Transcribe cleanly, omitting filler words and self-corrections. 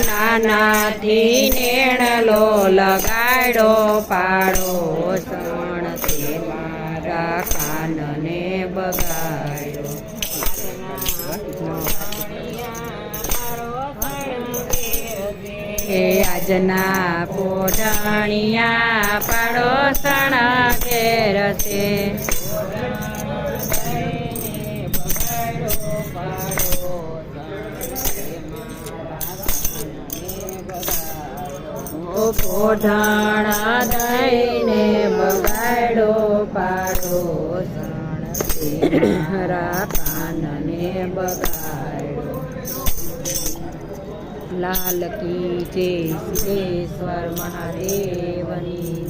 નાનાથી નેણલો લગાડો પાડો સણથી મારા કાનને બગાડ્યો. એ આજના પોઢાણિયા પાડોસણ ઘેર છે. પોઢાણા દઈને બગાડો પાડોસણ મારા કાનને બગાડો. લાલ કી જય સિદ્ધેશ્વર મહાદેવની.